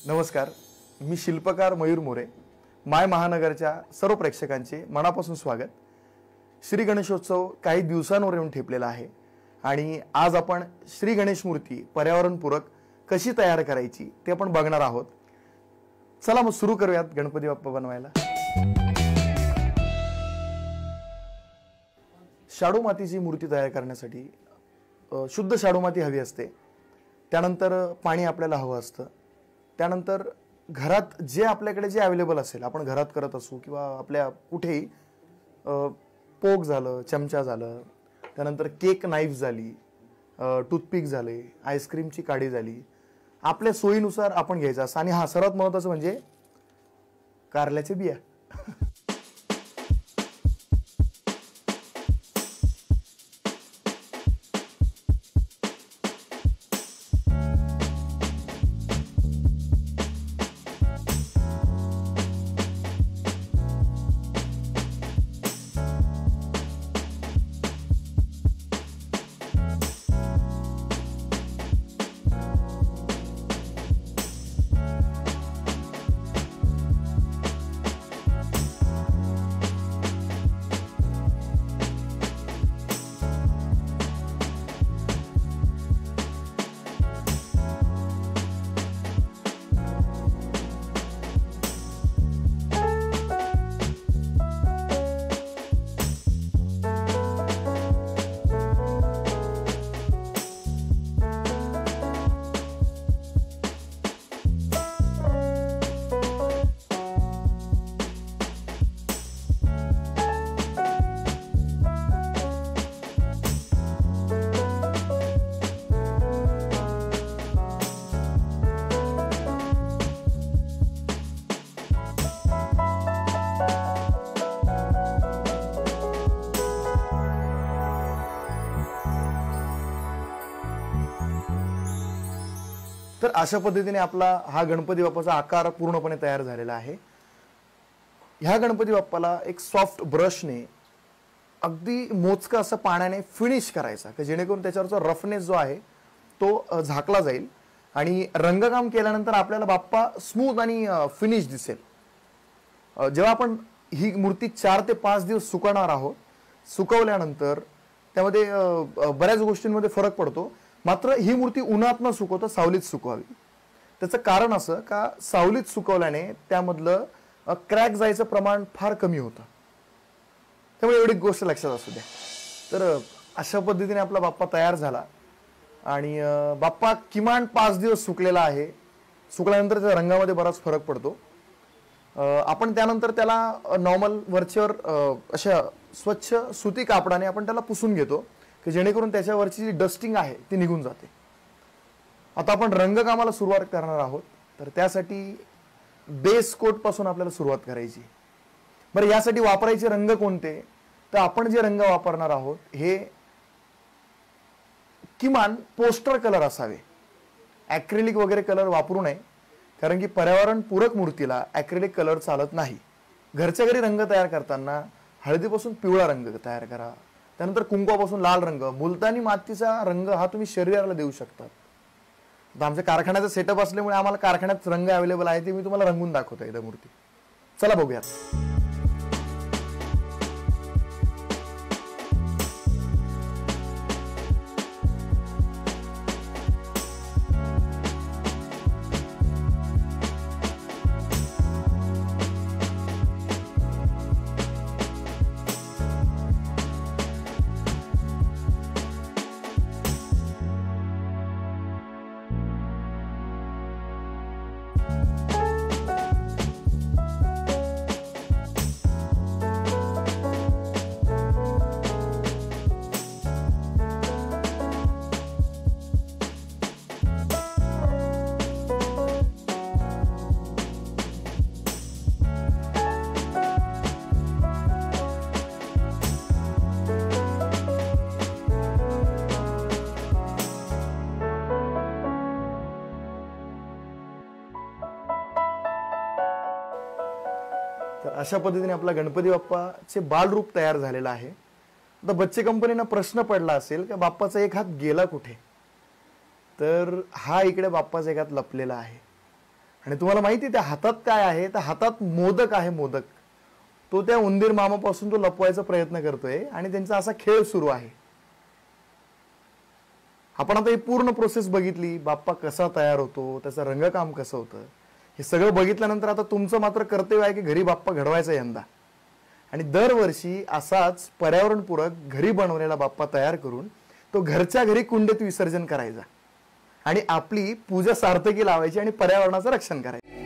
नमस्कार, मी शिल्पकार मयूर मोरे. माय महानगरच्या सर्व प्रेक्षकांचे मनापासून स्वागत. श्री गणेशोत्सव काही दिवसांवर येऊन ठेपलेला आहे आणि आज आपण श्री गणेश मूर्ती पर्यावरणपूरक कशी तयार करायची ते आपण बघणार आहोत. चला मग सुरू करूयात गणपती बाप्पा बनवायला. शाडू मातीची मूर्ती तयार करण्यासाठी शुद्ध शाडू माती हवी असते. त्यानंतर पाणी आपल्याला हवं असतं. त्यानंतर घरात जे आपल्याकडे जे अवेलेबल असेल, आपण घरात करत असू किंवा आपल्या कुठेही, पोक झालं, चमचा झालं, त्यानंतर केक नाईफ झाली, टूथपिक झाले, आईस्क्रीमची काडी झाली, आपल्या सोयीनुसार आपण घ्यायचं असं. आणि हा सर्वात महत्त्वाचं म्हणजे कारल्याचे बिया. तर अशा पद्धतीने आपला हा गणपती बाप्पाचा आकार पूर्णपणे तयार झालेला आहे. ह्या गणपती बाप्पाला एक सॉफ्ट ब्रशने अगदी मोजका असं पाण्याने फिनिश करायचा, की जेणेकरून त्याच्यावरचा रफनेस जो आहे तो झाकला जाईल आणि रंगकाम केल्यानंतर आपल्याला बाप्पा स्मूथ आणि फिनिश दिसेल. जेव्हा आपण ही मूर्ती 4 ते 5 दिवस सुकवणार आहोत, सुकवल्यानंतर त्यामध्ये बऱ्याच गोष्टींमध्ये फरक पडतो. मात्र ही मूर्ती उन्हात न सुकवता सावलीत सुकवावी. त्याचं कारण असं का सावलीत सुकवल्याने त्यामधलं क्रॅक जायचं प्रमाण फार कमी होतं. त्यामुळे एवढी गोष्ट लक्षात असू द्या. तर अशा पद्धतीने आपला बाप्पा तयार झाला आणि बाप्पा किमान 5 दिवस सुकलेला आहे. सुकल्यानंतर त्या रंगामध्ये बराच फरक पडतो. आपण त्यानंतर त्याला नॉर्मल वरचेवर अशा स्वच्छ सुती कापडाने आपण त्याला पुसून घेतो, की जेणेकरून त्याच्यावरची जी डस्टिंग आहे ती निघून जाते. आता आपण रंगकामाला सुरुवात करणार आहोत. तर त्यासाठी बेस कोट पासून आपल्याला सुरुवात करायची. बरं, यासाठी वापरायचे रंग कोणते? तर आपण जे रंग वापरणार आहोत हे किमान पोस्टर कलर असावे. ॲक्रेलिक वगैरे कलर वापरू नये, कारण की पर्यावरण पूरक मूर्तीला ॲक्रेलिक कलर चालत नाही. घरच्या घरी रंग तयार करताना हळदीपासून पिवळा रंग तयार करा. त्यानंतर कुंकवापासून लाल रंग, मुलतानी मातीचा रंग हा तुम्ही शरीराला देऊ शकता. आता आमच्या कारखान्याचा सेटअप असल्यामुळे आम्हाला कारखान्यात रंग अवेलेबल आहे, ते मी तुम्हाला रंगून दाखवतो इथं मूर्ती. चला बघूयात. तर अशा पद्धतीने आपला गणपती बाप्पाचे बालरूप तयार झालेला आहे. आता बच्चे कंपनीना प्रश्न पडला असेल की बाप्पाचा एक हात गेला कुठे, तर हा इकडे बाप्पाचा एक हात लपलेला आहे आणि तुम्हाला माहिती आहे त्या हातात काय आहे, त्या हातात मोदक आहे, मोदक. तो त्या उंदीर मामापासून तो लपवायचा प्रयत्न करतोय आणि त्यांचा असा खेळ सुरू आहे. आपण आता ही पूर्ण प्रोसेस बघितली, बाप्पा कसा तयार होतो, त्याचं रंगकाम कसं होतं, हे सगळं बघितल्यानंतर आता तुमचं मात्र कर्तव्य आहे की घरी बाप्पा घडवायचा यंदा. आणि दरवर्षी असाच पर्यावरणपूरक घरी बनवलेला बाप्पा तयार करून तो घरच्या घरी कुंडीत विसर्जन करायचा आणि आपली पूजा सार्थकी लावायची आणि पर्यावरणाचं रक्षण करायचं.